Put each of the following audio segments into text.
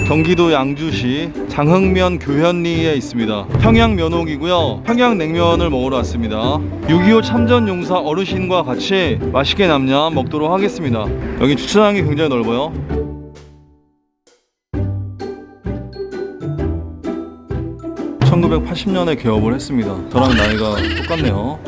경기도 양주시 장흥면 교현리에 있습니다. 평양면옥이고요. 평양냉면을 먹으러 왔습니다. 6.25 참전용사 어르신과 같이 맛있게 남냐 먹도록 하겠습니다. 여기 주차장이 굉장히 넓어요. (1980년에) 개업을 했습니다. 저랑 나이가 똑같네요.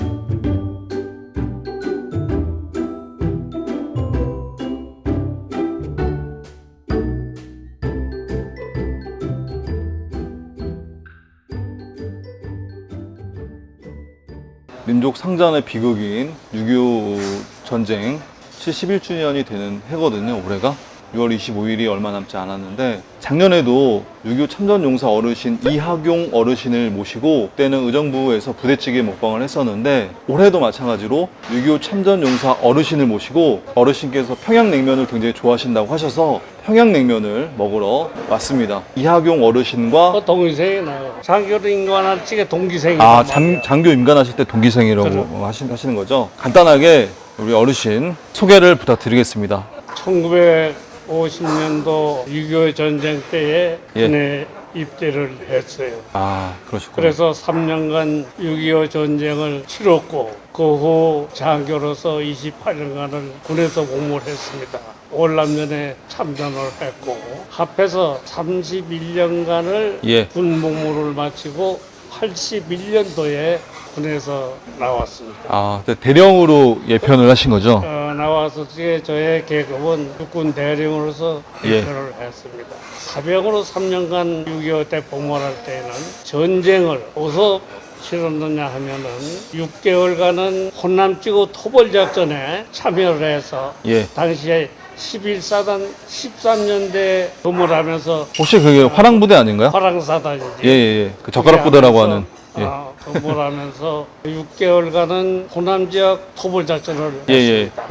민족 상잔의 비극인 6.25 전쟁 71주년이 되는 해거든요. 올해가 6월 25일이 얼마 남지 않았는데, 작년에도 6.25 참전용사 어르신 이학용 어르신을 모시고 그때는 의정부에서 부대찌개 먹방을 했었는데, 올해도 마찬가지로 6.25 참전용사 어르신을 모시고 어르신께서 평양냉면을 굉장히 좋아하신다고 하셔서 평양냉면을 먹으러 왔습니다. 이학용 어르신과 동기생이 나요. 장교로 임관할 적에 동기생이. 장교 임관하실 때 동기생이라고 하시는 거죠. 간단하게 우리 어르신 소개를 부탁드리겠습니다. 1950년도 6.25 전쟁 때에 군에 입대를 했어요. 그러시구나. 그래서 3년간 6.25 전쟁을 치렀고, 그 후 장교로서 28년간을 군에서 복무를 했습니다. 월남전에 참전을 했고, 합해서 31년간을 군 복무를 마치고 81년도에 군에서 나왔습니다. 대령으로 예편을 하신 거죠? 나와서 저의 계급은 육군 대령으로서 예편을 했습니다. 사병으로 3년간 6.25 때 복무할 때는 전쟁을 어디서 치렀느냐 하면은 6개월간은 혼남지구 토벌작전에 참여를 해서 당시에 11사단 13년대 근무를 하면서. 혹시 그게 화랑부대 아닌가요? 화랑사단이지. 그 젓가락 부대라고 하는. 근무를 하면서 6개월간은 호남지역 토벌작전을 했습니다.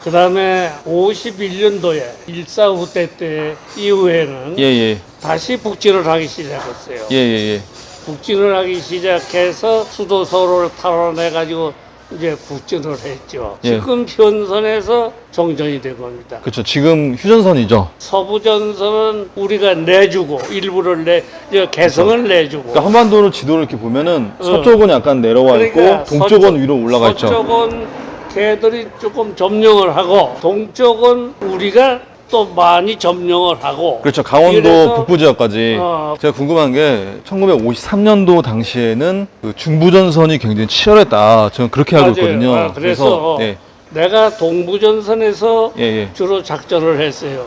그 다음에 51년도에 1.4 때 이후에는 다시 북진을 하기 시작했어요. 북진을 하기 시작해서 수도 서울을 탈환해가지고 이제 북진을 했죠. 지금 현선에서 종전이 된 겁니다. 그렇죠. 지금 휴전선이죠. 서부전선은 우리가 내주고 일부를 개성을 내주고. 그러니까 한반도를 지도를 이렇게 보면은 서쪽은 약간 내려와 있고 동쪽은 위로 올라가 있죠. 서쪽은 걔들이 조금 점령을 하고, 동쪽은 우리가 또 많이 점령을 하고. 그렇죠. 강원도 북부 지역까지. 제가 궁금한 게 1953년도 당시에는 그 중부전선이 굉장히 치열했다. 저는 그렇게 알고 있거든요. 그래서 내가 동부전선에서 주로 작전을 했어요.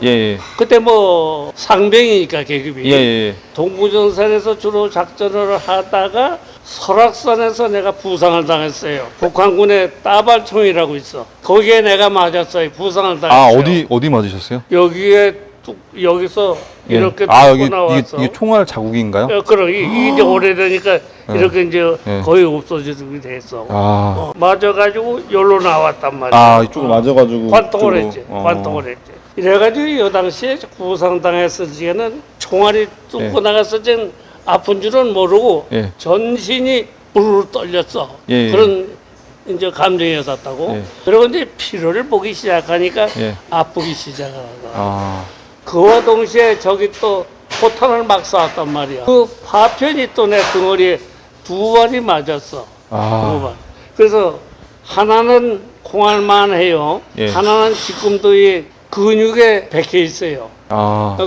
그때 뭐 상병이니까 계급이. 동부전선에서 주로 작전을 하다가 설악산에서 내가 부상을 당했어요. 북한군의 따발총이라고 있어. 거기에 내가 맞았어요. 부상을 당했어요. 어디 맞으셨어요? 여기서 이렇게 여기 나왔어. 이게 총알 자국인가요? 그럼 이제 오래되니까 이렇게 이제 거의 없어지게 됐어. 맞아가지고 여기로 나왔단 말이야. 이쪽으로 맞아가지고 관통을 했지. 관통을 했지. 이래가지고 이 당시에 부상 당했을 적에는 총알이 뚫고 나갔을 적엔 아픈 줄은 모르고 전신이 부르르 떨렸어. 그런 이제 감정이었었다고. 그리고 이제 피로를 보기 시작하니까 아프기 시작하더라. 그와 동시에 저기 또 포탄을 막 쐈단 말이야. 그 파편이 또 내 등허리에 2발이 맞았어. 2발. 그래서 하나는 콩알만 해요. 하나는 지금도 이 근육에 박혀 있어요.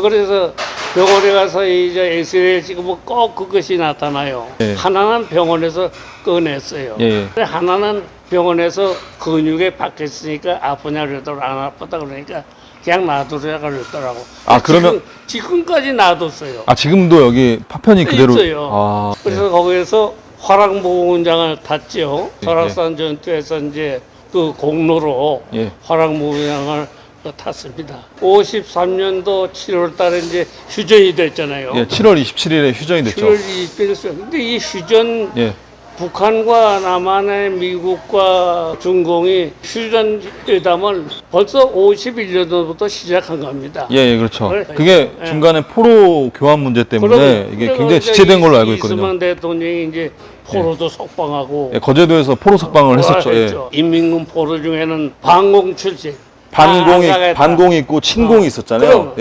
그래서 병원에 가서 이제 엑스레이를 찍으면 꼭 그것이 나타나요. 하나는 병원에서 꺼냈어요. 하나는 병원에서 근육에 박혔으니까 아프냐 그러더라고. 안 아프다 그러니까 그냥 놔두라 그러더라고. 그러면 지금까지 놔뒀어요. 지금도 여기 파편이 그대로 있어요. 그래서 거기에서 화랑모군장을 탔죠. 설악산 전투에서 이제 그 공로로 화랑모군장을 탔습니다. 53년도 7월 달에 이제 휴전이 됐잖아요. 7월 27일에 휴전이 됐죠. 7월 27일에 됐어요. 근데 이 휴전 북한과 남한의 미국과 중공이 휴전 회담을 벌써 51년도부터 시작한 겁니다. 그렇죠. 그게 중간에 포로 교환 문제 때문에 이게 굉장히 지체된 걸로 알고 있거든요. 이승만 대통령이 이제 포로도 석방하고 거제도에서 포로 석방을 했었죠. 인민군 포로 중에는 반공 출신, 반공이 있고 친공이 있었잖아요.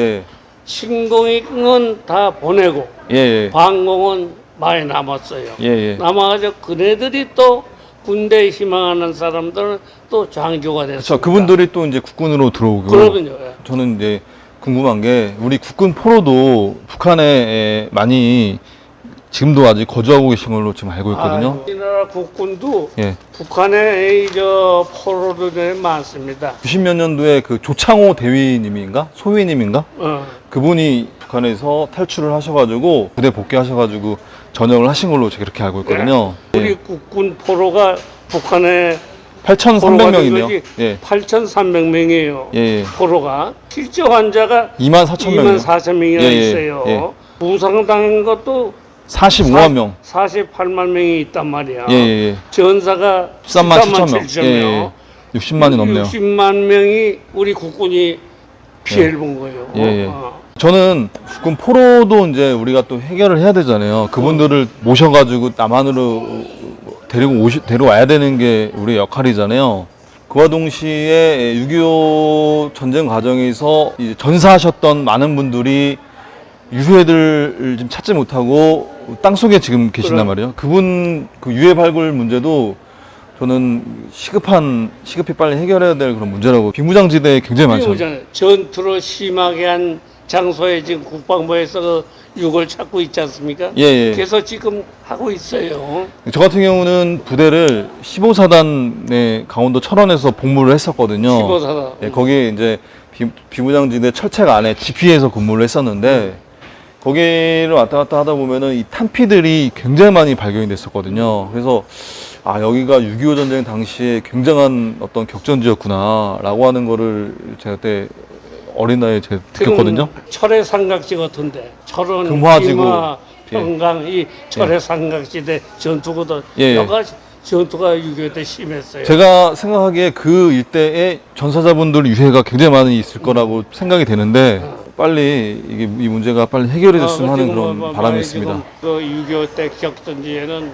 신공익은 다 보내고 예, 예. 반공은 많이 남았어요. 예, 예. 남아가지고 그네들이 또 군대에 희망하는 사람들은 또 장교가 됐습니다. 그렇죠. 그분들이 또 이제 국군으로 들어오고. 그러면요. 예. 저는 이제 궁금한 게 우리 국군 포로도 북한에 많이 지금도 아직 거주하고 계신 걸로 지금 알고 있거든요. 우리나라 국군도 예. 북한에 저 포로들이 많습니다. 90몇 년도에 그 조창호 대위님인가? 소위님인가? 그분이 북한에서 탈출을 하셔가지고 부대 복귀하셔가지고 전역을 하신 걸로 제가 그렇게 알고 있거든요. 우리 국군 포로가 북한에 8,300명이네요. 예. 8,300명이에요. 예, 예. 포로가 실제 환자가 24,000명. 24,000명이나 예, 예, 있어요. 예. 부상당한 것도 45만 명. 48만 명이 있단 말이야. 예, 예. 전사가 13만 7천 명. 7천 예, 명. 예. 60만이 넘네요. 60만 명이 우리 국군이 피해를 본 거예요. 예, 예. 저는 국군 포로도 이제 우리가 또 해결을 해야 되잖아요. 그분들을 모셔가지고 남한으로 데려와야 되는 게 우리의 역할이잖아요. 그와 동시에 6.25 전쟁 과정에서 이제 전사하셨던 많은 분들이 유해들을 지금 찾지 못하고 땅속에 지금 계신단 말이에요. 그분 그 유해 발굴 문제도 저는 시급히 빨리 해결해야 될 그런 문제라고. 비무장지대에 굉장히 많죠. 전투를 심하게 한 장소에 지금 국방부에서 그 육을 찾고 있지 않습니까? 예, 예. 그래서 지금 하고 있어요. 저 같은 경우는 부대를 15사단의 강원도 철원에서 복무를 했었거든요. 15사단. 예, 거기에 이제 비무장지대 철책 안에 GP에서 근무를 했었는데 거기를 왔다 갔다 하다 보면은 이 탄피들이 굉장히 많이 발견이 됐었거든요. 그래서 아, 여기가 6.25 전쟁 당시에 굉장한 어떤 격전지였구나라고 하는 거를 제가 그때 어린 나이에 제가 느꼈거든요. 철의 삼각지 같은데 철원, 금화지구. 김화, 평강 이 철의 삼각지대 전투거든. 예. 여가 전투가 6.25 때 심했어요. 제가 생각하기에 그 일대에 전사자분들 유해가 굉장히 많이 있을 거라고 생각이 되는데 빨리 이 문제가 빨리 해결이 됐으면 하는 그런 바람이 있습니다. 그 6.25 때 격전지에는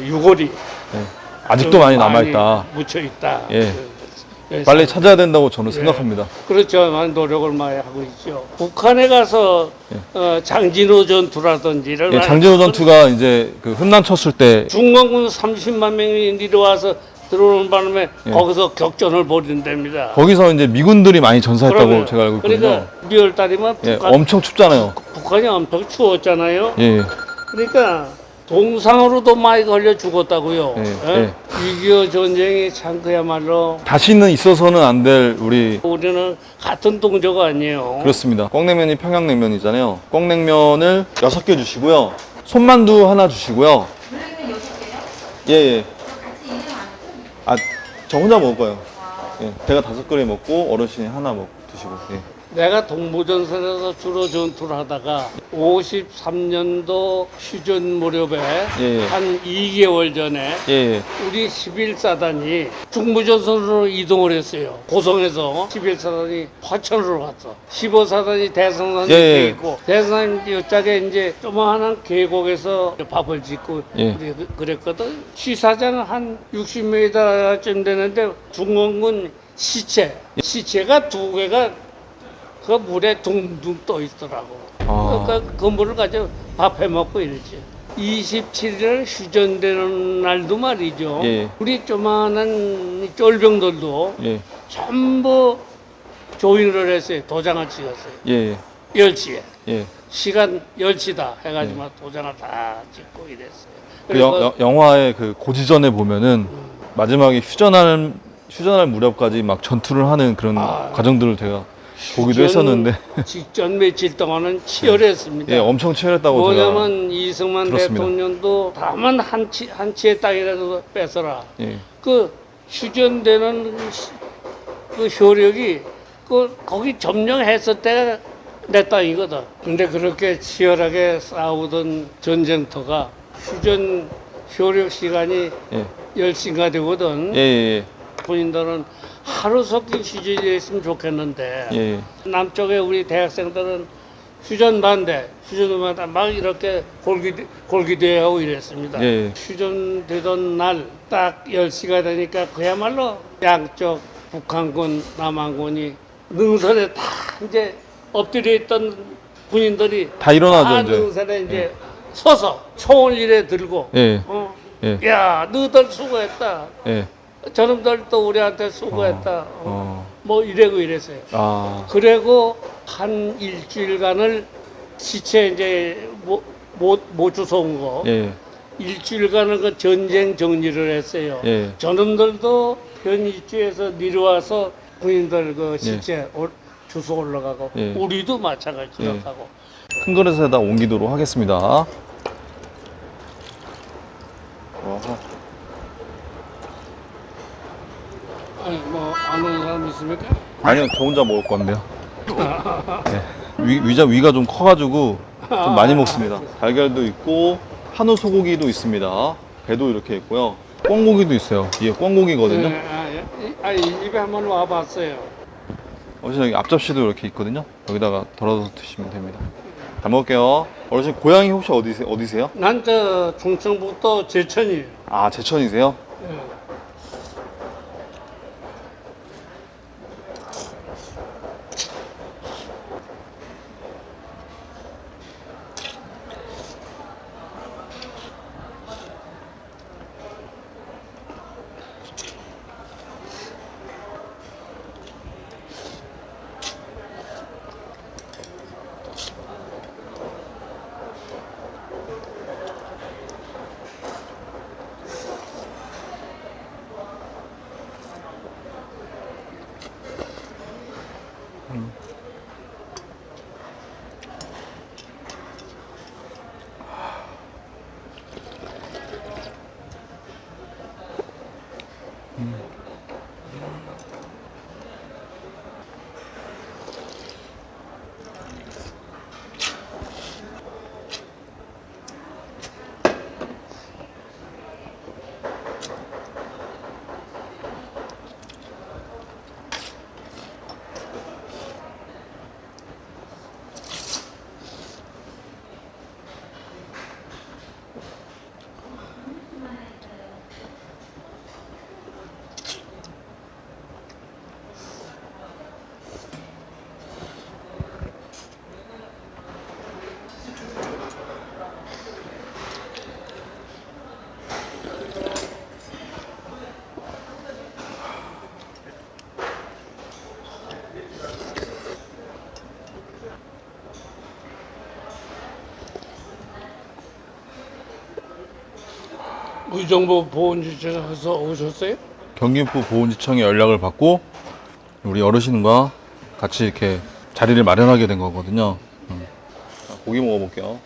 유골이 네. 아직도 많이 남아있다. 묻혀 있다. 예. 빨리 찾아야 된다고 저는 예. 생각합니다. 그렇죠. 많은 노력을 많이 하고 있죠. 북한에 가서 장진호 전투라든지 이런 예, 장진호 전투가 이제 그 흠난 쳤을 때 중공군 30만 명이 내려와서 들어오는 바람에 거기서 격전을 벌인답니다. 거기서 이제 미군들이 많이 전사했다고 제가 알고 있거든요. 그러니까 2월 달이면 예, 엄청 춥잖아요. 북한이 엄청 추웠잖아요. 예. 그러니까 동상으로도 많이 걸려 죽었다고요. 예, 6.25 전쟁이 참 그야말로 다시는 있어서는 안 될 우리는 같은 동조가 아니에요. 그렇습니다. 꽝냉면이 평양냉면이잖아요. 꽝냉면을 6개 주시고요. 손만두 하나 주시고요. 물냉면 6개요? 예, 예. 같이 이름 안 아, 저 혼자 먹을 거예요. 예. 제가 5그릇 먹고 어르신이 하나 드시고. 예. 내가 동부전선에서 주로 전투를 하다가 53년도 휴전 무렵에 예. 한 2개월 전에 예. 우리 11사단이 중부전선으로 이동을 했어요. 고성에서 11사단이 화천으로 갔어. 15사단이 대성산에 예. 있고 대성산 요짝에 이제 조그마한 계곡에서 밥을 짓고 예. 우리 그랬거든. 시사장은 한 60m쯤 되는데 중공군 시체가 2개가 그 물에 둥둥 떠 있더라고. 그러니까 그 물을 가지고 밥해 먹고 이러지. 27일 휴전되는 날도 말이죠. 예. 우리 조만한 쫄병들도 예. 전부 조인을 했어요. 도장을 찍었어요. 예. 10시에. 예. 시간 10시다 해가지고 도장을 다 찍고 이랬어요. 그 그리고 영화의 그 고지전에 보면은 마지막에 휴전할 무렵까지 막 전투를 하는 그런 과정들을 제가 보기도 했었는데 직전 며칠 동안은 치열했습니다. 예, 엄청 치열했다고 뭐냐면 이승만 들었습니다. 대통령도 다만 한 치의 땅이라도 뺏어라. 예. 그 휴전되는 그 효력이 거기 점령했을 때가 내 땅이거든. 근데 그렇게 치열하게 싸우던 전쟁터가 휴전 효력 시간이 예. 10시가 되거든. 예. 본인들은 하루 속히 휴전이 됐으면 좋겠는데 예. 남쪽에 우리 대학생들은 휴전 반대 막 이렇게 골기대하고 이랬습니다. 예. 휴전되던 날 딱 10시가 되니까 그야말로 양쪽 북한군, 남한군이 능선에 다 이제 엎드려 있던 군인들이 다 일어나죠, 이제. 능선에 이제 서서 총을 이래 들고 예. 어? 예. 야 너희들 수고했다. 예. 저놈들도 우리한테 수고했다. 뭐 이래고 이랬어요. 아. 그리고 한 일주일간을 시체 이제 못 주워온 거 예. 일주일간은 그 전쟁 정리를 했어요. 예. 저놈들도 편의주에서 내려와서 군인들 그 시체 주워 올라가고 예. 우리도 마찬가지 그렇다고. 큰 그릇에다 옮기도록 하겠습니다. 어허. 아니 뭐 안 오는 사람 있습니까? 아니요, 저 혼자 먹을 건데요. 네. 위가 좀 커가지고 좀 많이 먹습니다. 달걀도 있고 한우 소고기도 있습니다. 배도 이렇게 있고요. 꿩고기도 있어요. 이게 꿩고기거든요. 아니 입에 한번 와봤어요. 어르신 여기 앞접시도 이렇게 있거든요. 여기다가 덜어서 드시면 됩니다. 잘 먹을게요. 어르신 고향이 혹시 어디세요? 난 저 충청북도 제천이에요. 아, 제천이세요? 예. 의정부 보훈지청에서 오셨어요? 경기북 보훈지청에 연락을 받고 우리 어르신과 같이 이렇게 자리를 마련하게 된 거거든요. 자, 고기 먹어볼게요.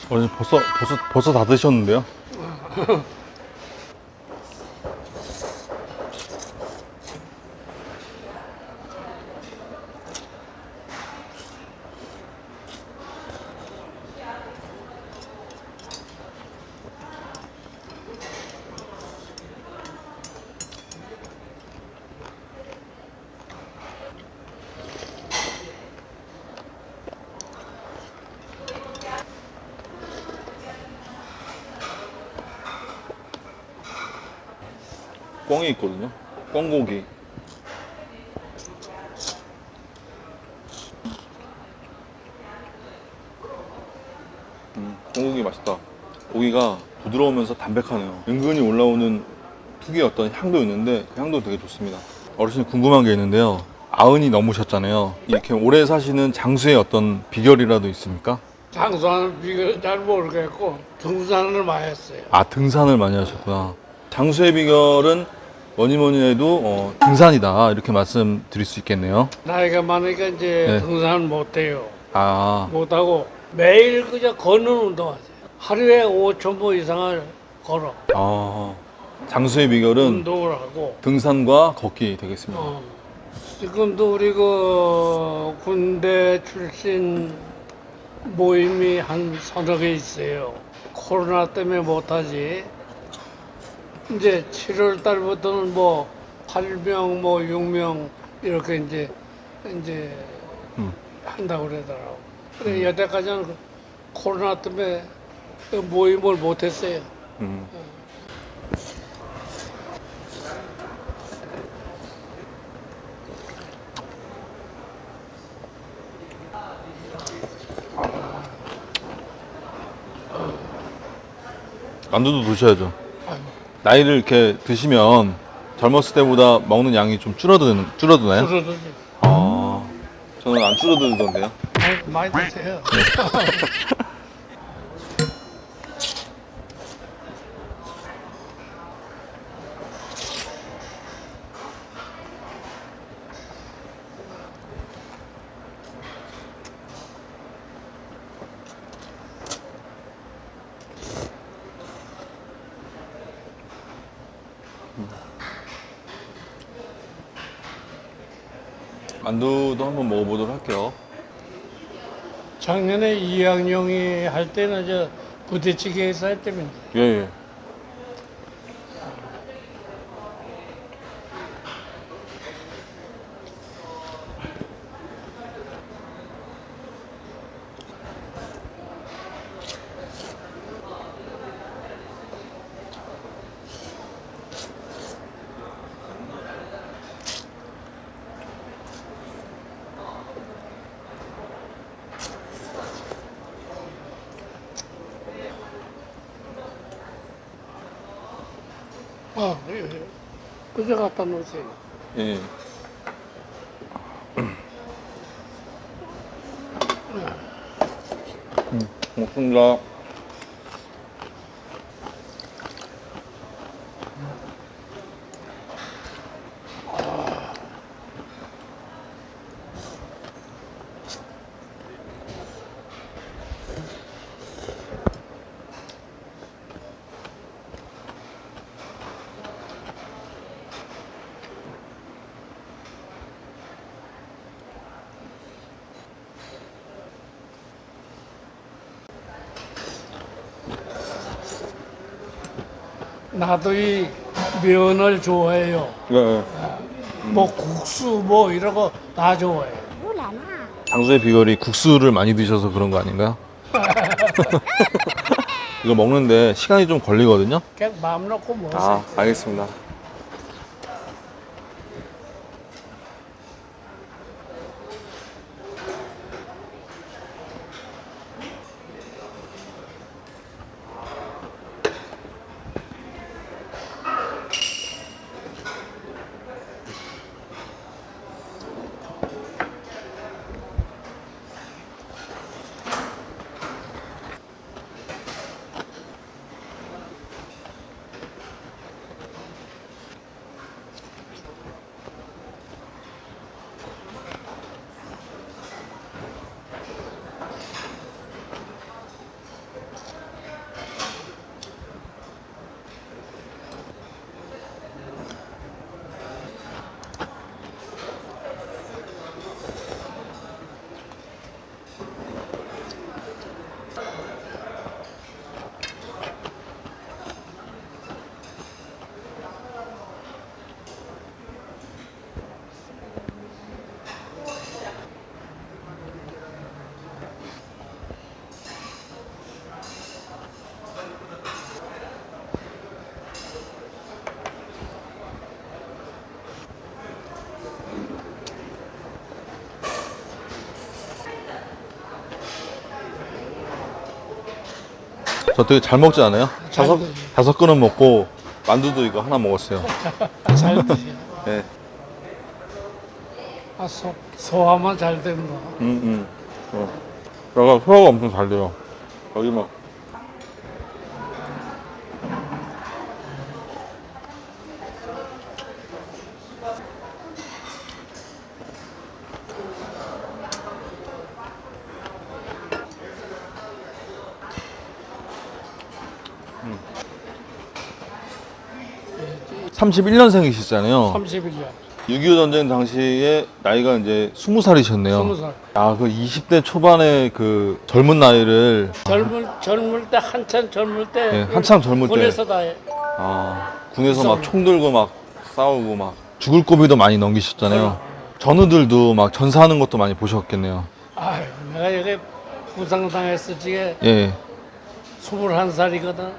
어르신 벌써 다 드셨는데요? 꿩이 있거든요. 꿩고기. 꿩고기 맛있다. 고기가 부드러우면서 담백하네요. 은근히 올라오는 특유의 어떤 향도 있는데 그 향도 되게 좋습니다. 어르신 궁금한 게 있는데요. 90이 넘으셨잖아요. 이렇게 오래 사시는 장수의 어떤 비결이라도 있습니까? 장수하는 비결은 잘 모르겠고 등산을 많이 했어요. 아, 등산을 많이 하셨구나. 장수의 비결은 뭐니 뭐니 해도 등산이다 이렇게 말씀드릴 수 있겠네요. 나이가 많으니까 이제 네. 등산을 못해요. 아, 못하고 매일 그저 걷는 운동하세요. 하루에 5,000보 이상을 걸어 장수의 비결은 운동을 하고. 등산과 걷기 되겠습니다. 지금도 우리 그 군대 출신 모임이 한 서너 개 있어요. 코로나 때문에 못하지. 이제 7월 달부터는 뭐 8명, 뭐 6명 이렇게 이제 한다고 그러더라고. 근데 여태까지는 그 코로나 때문에 그 모임을 못했어요. 만두도 드셔야죠. 아유. 나이를 이렇게 드시면 젊었을 때보다 먹는 양이 좀 줄어드나요? 줄어들지. 저는 안 줄어들던데요. 많이 드세요. 만두도 한번 먹어보도록 할게요. 작년에 이학용이 할 때는 저 부대찌개에서 했다면서. 예, 예. 그저 갖다 놓으세요. 예. 고맙습니다. 나도 이 면을 좋아해요. 네. 뭐 국수 뭐 이런 거 다 좋아해요. 장수의 비결이 국수를 많이 드셔서 그런 거 아닌가요? 이거 먹는데 시간이 좀 걸리거든요. 그냥 마음 놓고 먹으세요. 알겠습니다. 저 되게 잘 먹지 않아요? 잘 드세요. 다섯 그릇 먹고 만두도 이거 하나 먹었어요. 잘 드세요. 네. 소화만 잘 된다. 음. 약간 소화가 엄청 잘 돼요. 여기 막 음. 31년생이시잖아요. 31년. 6.25 전쟁 당시에 나이가 이제 20살이셨네요. 20살. 아, 그 20대 초반의 그 젊은 나이를 젊을 때 한참 젊을 때 네, 한참 젊을 때. 군에서 다 해. 아, 군에서 막 총 들고 막 싸우고 막 죽을 고비도 많이 넘기셨잖아요. 전우들도 막 전사하는 것도 많이 보셨겠네요. 아유, 내가 여기 부상당했을 적에 예. 21살이거든.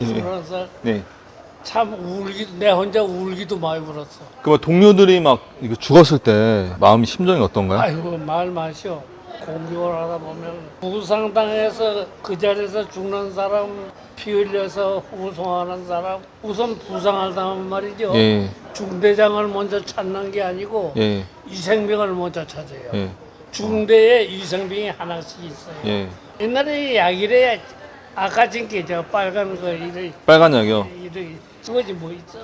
예. 21살. 네. 참 내 혼자 울기도 많이 울었어. 그 동료들이 막 이거 죽었을 때 마음 심정이 어떤가요? 아이고 말 마시오. 공격을 하다 보면 부상당해서 그 자리에서 죽는 사람, 피 흘려서 후송하는 사람, 우선 부상을 당하면 말이죠. 예. 중대장을 먼저 찾는 게 아니고 예. 이생병을 먼저 찾아요. 예. 중대에 이생병이 하나씩 있어요. 예. 옛날에 약일에 아까진 게저 빨간 거 이래 빨간 약이요. 이래 그거지 뭐 있어?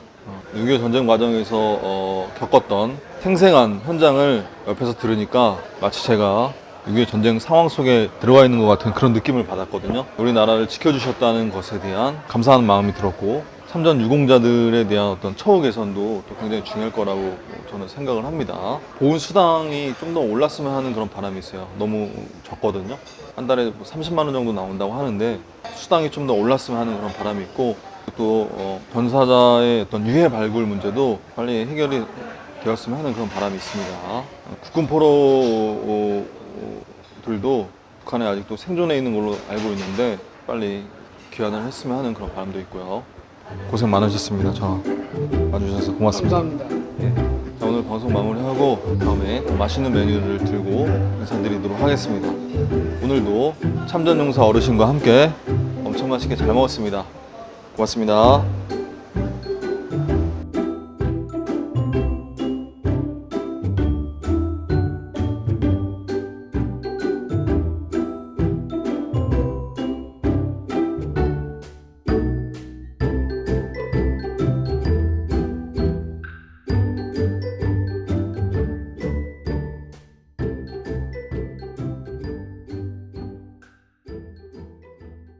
6.25 전쟁 과정에서 겪었던 생생한 현장을 옆에서 들으니까 마치 제가 6.25 전쟁 상황 속에 들어와 있는 것 같은 그런 느낌을 받았거든요. 우리나라를 지켜주셨다는 것에 대한 감사한 마음이 들었고 참전 유공자들에 대한 어떤 처우 개선도 또 굉장히 중요할 거라고 저는 생각을 합니다. 보훈 수당이 좀 더 올랐으면 하는 그런 바람이 있어요. 너무 적거든요. 한 달에 30만 원 정도 나온다고 하는데 수당이 좀 더 올랐으면 하는 그런 바람이 있고 또 전사자의 어떤 유해 발굴 문제도 빨리 해결이 되었으면 하는 그런 바람이 있습니다. 국군 포로들도 북한에 아직도 생존해 있는 걸로 알고 있는데 빨리 귀환을 했으면 하는 그런 바람도 있고요. 고생 많으셨습니다. 전화 와주셔서 고맙습니다. 감사합니다. 예. 자, 오늘 방송 마무리하고 다음에 맛있는 메뉴를 들고 인사드리도록 하겠습니다. 오늘도 참전용사 어르신과 함께 엄청 맛있게 잘 먹었습니다. 고맙습니다.